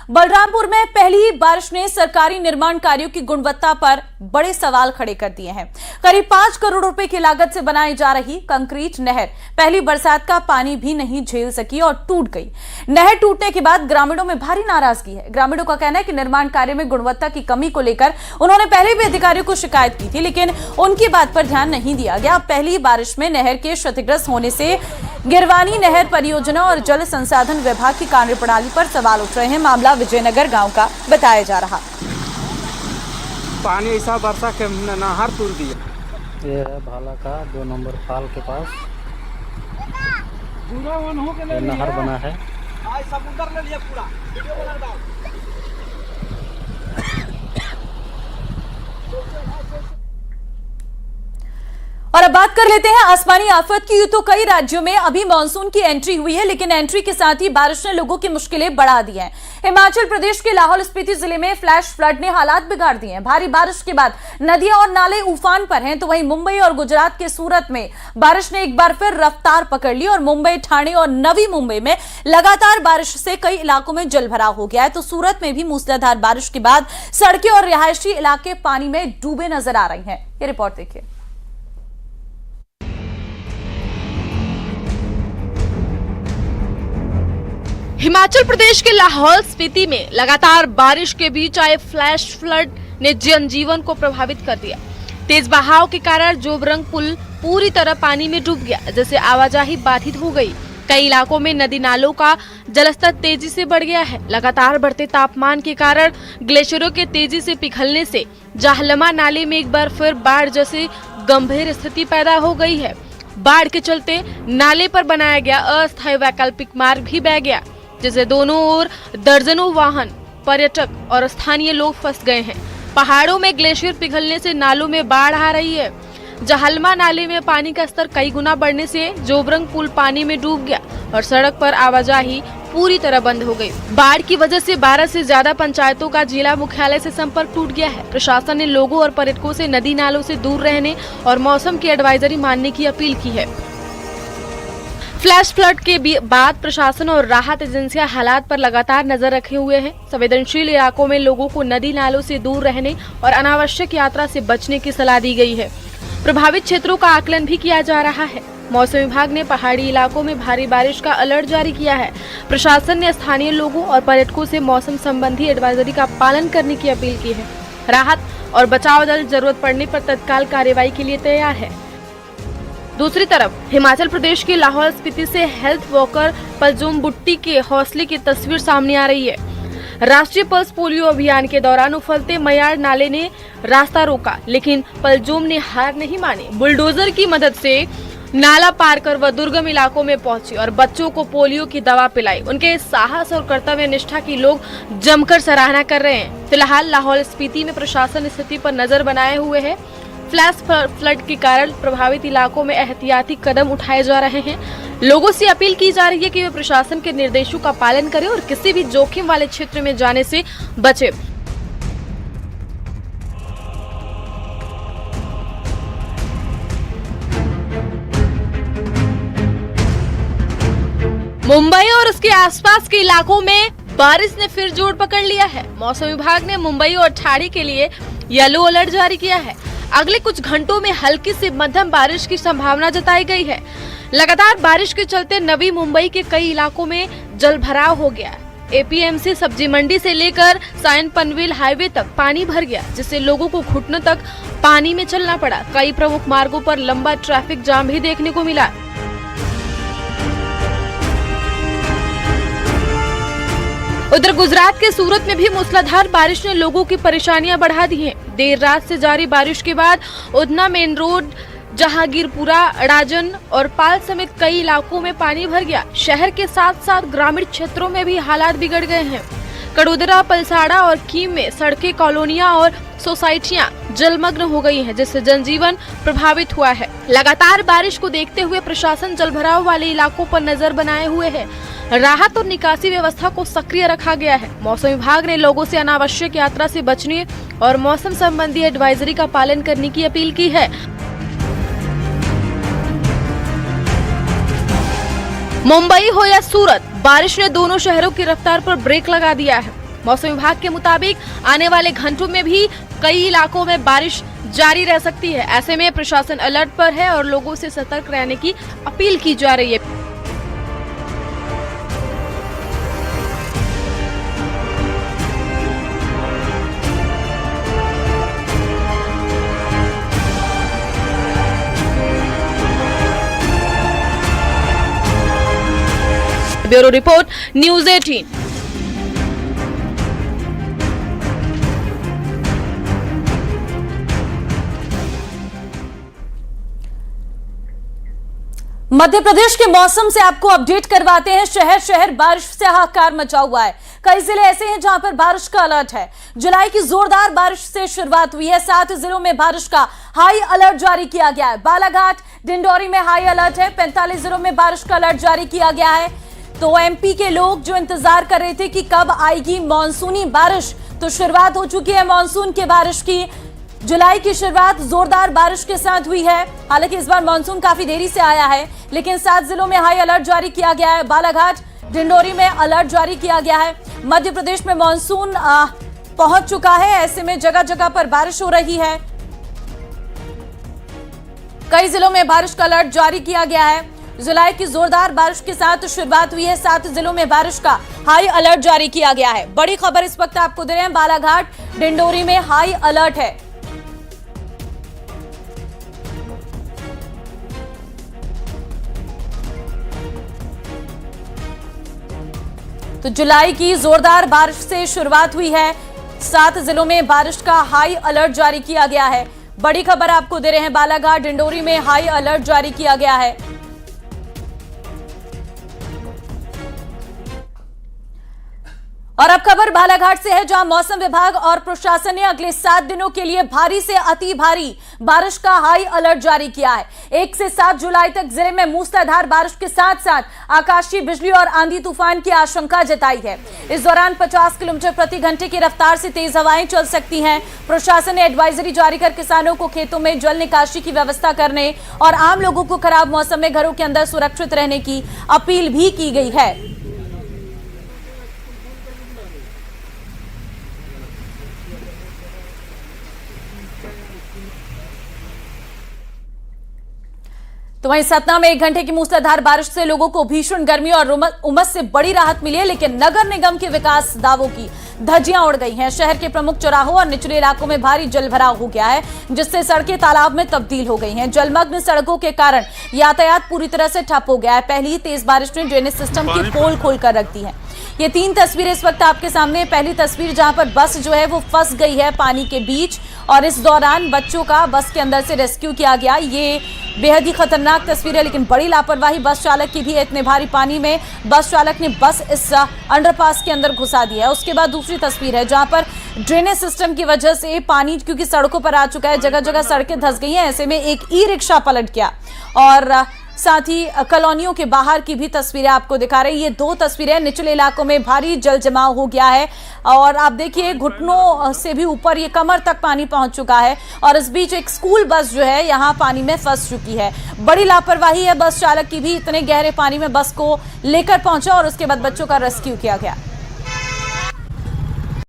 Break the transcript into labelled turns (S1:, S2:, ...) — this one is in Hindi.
S1: बलरामपुर में पहली बारिश ने सरकारी निर्माण कार्यों की गुणवत्ता पर बड़े सवाल खड़े कर दिए हैं। करीब 5 करोड़ रुपए की लागत से बनाई जा रही कंक्रीट नहर पहली बरसात का पानी भी नहीं झेल सकी और टूट गई। नहर टूटने के बाद ग्रामीणों में भारी नाराजगी है। ग्रामीणों का कहना है कि निर्माण कार्य में गुणवत्ता की कमी को लेकर उन्होंने पहले भी अधिकारियों को शिकायत की थी, लेकिन उनकी बात पर ध्यान नहीं दिया गया। पहली बारिश में नहर के क्षतिग्रस्त होने से गिरवानी नहर परियोजना और जल संसाधन विभाग की कार्यप्रणाली पर सवाल उठ रहे हैं। मामला विजयनगर गांव का बताया जा रहा।
S2: पानी ऐसा बरसा के नहर तोड़ दिया।
S3: ये है भाला का 2 नंबर फाल के पास नहर बना है।
S2: समुद्र ले लिया पूरा वीडियो बना दो।
S1: और अब बात कर लेते हैं आसमानी आफत की। तो कई राज्यों में अभी मानसून की एंट्री हुई है, लेकिन एंट्री के साथ ही बारिश ने लोगों की मुश्किलें बढ़ा दी हैं। हिमाचल प्रदेश के लाहौल स्पीति जिले में फ्लैश फ्लड ने हालात बिगाड़ दिए हैं। भारी बारिश के बाद नदियां और नाले उफान पर हैं, तो वहीं मुंबई और गुजरात के सूरत में बारिश ने एक बार फिर रफ्तार पकड़ ली और मुंबई, ठाणे और नवी मुंबई में लगातार बारिश से कई इलाकों में जलभराव हो गया है। तो सूरत में भी मूसलाधार बारिश के बाद सड़कें और रिहायशी इलाके पानी में डूबे नजर आ रही हैं। ये रिपोर्ट देखिए।
S4: हिमाचल प्रदेश के लाहौल स्पीति में लगातार बारिश के बीच आए फ्लैश फ्लड ने जनजीवन को प्रभावित कर दिया। तेज बहाव के कारण जोबरंग पुल पूरी तरह पानी में डूब गया, जिससे आवाजाही बाधित हो गई। कई इलाकों में नदी नालों का जलस्तर तेजी से बढ़ गया है। लगातार बढ़ते तापमान के कारण ग्लेशियरों के तेजी से पिघलने से जाहलमा नाले में एक बार फिर बाढ़ जैसी गंभीर स्थिति पैदा हो गई है। बाढ़ के चलते नाले पर बनाया गया अस्थायी वैकल्पिक मार्ग भी बह गया, जिसे दोनों ओर दर्जनों वाहन, पर्यटक और स्थानीय लोग फंस गए हैं। पहाड़ों में ग्लेशियर पिघलने से नालों में बाढ़ आ रही है। जाहलमा नाले में पानी का स्तर कई गुना बढ़ने से जोबरंग पुल पानी में डूब गया और सड़क पर आवाजाही पूरी तरह बंद हो गई। बाढ़ की वजह से 12 से ज्यादा पंचायतों का जिला मुख्यालय से संपर्क टूट गया है। प्रशासन ने लोगों और पर्यटकों से नदी नालों से दूर रहने और मौसम की एडवाइजरी मानने की अपील की है। फ्लैश फ्लड के बाद प्रशासन और राहत एजेंसियां हालात पर लगातार नजर रखे हुए हैं। संवेदनशील इलाकों में लोगों को नदी नालों से दूर रहने और अनावश्यक यात्रा से बचने की सलाह दी गई है। प्रभावित क्षेत्रों का आकलन भी किया जा रहा है। मौसम विभाग ने पहाड़ी इलाकों में भारी बारिश का अलर्ट जारी किया है। प्रशासन ने स्थानीय लोगों और पर्यटकों से मौसम संबंधी एडवाइजरी का पालन करने की अपील की है। राहत और बचाव दल जरूरत पड़ने पर तत्काल कार्रवाई के लिए तैयार है। दूसरी तरफ हिमाचल प्रदेश के लाहौल स्पीति से हेल्थ वर्कर पलजोम बुट्टी के हौसले की तस्वीर सामने आ रही है। राष्ट्रीय पल्स पोलियो अभियान के दौरान उफलते मयार नाले ने रास्ता रोका, लेकिन पलजोम ने हार नहीं मानी। बुलडोजर की मदद से नाला पार कर वह दुर्गम इलाकों में पहुंची और बच्चों को पोलियो की दवा पिलाई। उनके साहस और कर्तव्य निष्ठा की लोग जमकर सराहना कर रहे हैं। फिलहाल लाहौल स्पीति में प्रशासन स्थिति पर नजर बनाए हुए है। फ्लैश फ्लड के कारण प्रभावित इलाकों में एहतियाती कदम उठाए जा रहे हैं। लोगों से अपील की जा रही है कि वे प्रशासन के निर्देशों का पालन करें और किसी भी जोखिम वाले क्षेत्र में जाने से बचें। मुंबई और उसके आसपास के इलाकों में बारिश ने फिर जोर पकड़ लिया है। मौसम विभाग ने मुंबई और ठाणे के लिए येलो अलर्ट जारी किया है। अगले कुछ घंटों में हल्की से मध्यम बारिश की संभावना जताई गई है। लगातार बारिश के चलते नवी मुंबई के कई इलाकों में जलभराव हो गया। एपीएमसी सब्जी मंडी से लेकर सायन पनवेल हाईवे तक पानी भर गया, जिससे लोगों को घुटनों तक पानी में चलना पड़ा। कई प्रमुख मार्गों पर लंबा ट्रैफिक जाम भी देखने को मिला। उधर गुजरात के सूरत में भी मूसलाधार बारिश ने लोगों की परेशानियां बढ़ा दी हैं। देर रात से जारी बारिश के बाद उधना मेन रोड, जहांगीरपुरा, अड़ाजन और पाल समेत कई इलाकों में पानी भर गया। शहर के साथ साथ ग्रामीण क्षेत्रों में भी हालात बिगड़ गए हैं। कड़ोदरा, पलसाड़ा और कीम में सड़कें, कॉलोनियां और सोसाइटियां जलमग्न हो गई हैं, जिससे जनजीवन प्रभावित हुआ है। लगातार बारिश को देखते हुए प्रशासन जलभराव वाले इलाकों पर नजर बनाए हुए है। राहत और निकासी व्यवस्था को सक्रिय रखा गया है। मौसम विभाग ने लोगों से अनावश्यक यात्रा से बचने और मौसम संबंधी एडवाइजरी का पालन करने की अपील की है। मुंबई हो या सूरत, बारिश ने दोनों शहरों की रफ्तार पर ब्रेक लगा दिया है। मौसम विभाग के मुताबिक आने वाले घंटों में भी कई इलाकों में बारिश जारी रह सकती है। ऐसे में प्रशासन अलर्ट पर है और लोगों से सतर्क रहने की अपील की जा रही है। Bureau report, news 18।
S1: Madhya Pradesh के मौसम से आपको अपडेट करवाते हैं। शहर शहर बारिश से हाहाकार मचा हुआ है। कई जिले ऐसे हैं जहां पर बारिश का अलर्ट है। जुलाई की जोरदार बारिश से शुरुआत हुई है। 7 जिलों में बारिश का हाई अलर्ट जारी किया गया है। बालाघाट, डिंडोरी में हाई अलर्ट है। 45 जिलों में बारिश का अलर्ट जारी किया गया है। तो एमपी के लोग जो इंतजार कर रहे थे कि कब आएगी मॉनसूनी बारिश, तो शुरुआत हो चुकी है मॉनसून की बारिश की। जुलाई की शुरुआत जोरदार बारिश के साथ हुई है। हालांकि इस बार मॉनसून काफी देरी से आया है, लेकिन 7 जिलों में हाई अलर्ट जारी किया गया है। बालाघाट, डिंडोरी में अलर्ट जारी किया गया है। मध्य प्रदेश में मॉनसून पहुंच चुका है। ऐसे में जगह जगह पर बारिश हो रही है। कई जिलों में बारिश का अलर्ट जारी किया गया है। जुलाई की जोरदार बारिश के साथ शुरुआत हुई है। 7 जिलों में बारिश का हाई अलर्ट जारी किया गया है। बड़ी खबर इस वक्त आपको दे रहे हैं, बालाघाट, डिंडोरी में हाई अलर्ट है। तो जुलाई की जोरदार बारिश से शुरुआत हुई है। 7 जिलों में बारिश का हाई अलर्ट जारी किया गया है। बड़ी खबर आपको दे रहे हैं, बालाघाट, डिंडोरी में हाई अलर्ट जारी किया गया है। और अब खबर बालाघाट से है, जहां मौसम विभाग और प्रशासन ने अगले 7 दिनों के लिए भारी से अति भारी बारिश का हाई अलर्ट जारी किया है। 1 से 7 जुलाई तक जिले में मूसलाधार बारिश के साथ साथ आकाशीय बिजली और आंधी तूफान की आशंका जताई है। इस दौरान 50 किलोमीटर प्रति घंटे की रफ्तार से तेज हवाएं चल सकती हैं। प्रशासन ने एडवाइजरी जारी कर किसानों को खेतों में जल निकासी की व्यवस्था करने और आम लोगों को खराब मौसम में घरों के अंदर सुरक्षित रहने की अपील भी की गई है। तो वहीं सतना में 1 घंटे की मूसलाधार बारिश से लोगों को भीषण गर्मी और उमस से बड़ी राहत मिली है, लेकिन नगर निगम के विकास दावों की धज्जियां उड़ गई हैं। शहर के प्रमुख चौराहों और निचले इलाकों में भारी जलभराव हो गया है, जिससे सड़कें तालाब में तब्दील हो गई हैं। जलमग्न सड़कों के कारण यातायात पूरी तरह से ठप हो गया है। पहली ही तेज बारिश ने ड्रेनेज सिस्टम की पोल खोलकर रख दी है। ये 3 तस्वीरें इस वक्त आपके सामने। पहली तस्वीर जहां पर बस जो है वो फंस गई है पानी के बीच, और इस दौरान बच्चों का बस के अंदर से रेस्क्यू किया गया। ये बेहद ही खतरनाक तस्वीर है, लेकिन बड़ी लापरवाही बस चालक की भी है। इतने भारी पानी में बस चालक ने बस इस अंडरपास के अंदर घुसा दिया है। उसके बाद दूसरी तस्वीर है जहां पर ड्रेनेज सिस्टम की वजह से पानी क्योंकि सड़कों पर आ चुका है, जगह जगह सड़कें धंस गई हैं। ऐसे में एक ई रिक्शा पलट गया और साथ ही कॉलोनियों के बाहर की भी तस्वीरें आपको दिखा रही है। ये 2 तस्वीरें, निचले इलाकों में भारी जल जमाव हो गया है और आप देखिए घुटनों से भी ऊपर ये कमर तक पानी पहुंच चुका है। और इस बीच एक स्कूल बस जो है यहाँ पानी में फंस चुकी है। बड़ी लापरवाही है बस चालक की भी, इतने गहरे पानी में बस को लेकर पहुंचा और उसके बाद बच्चों का रेस्क्यू किया गया।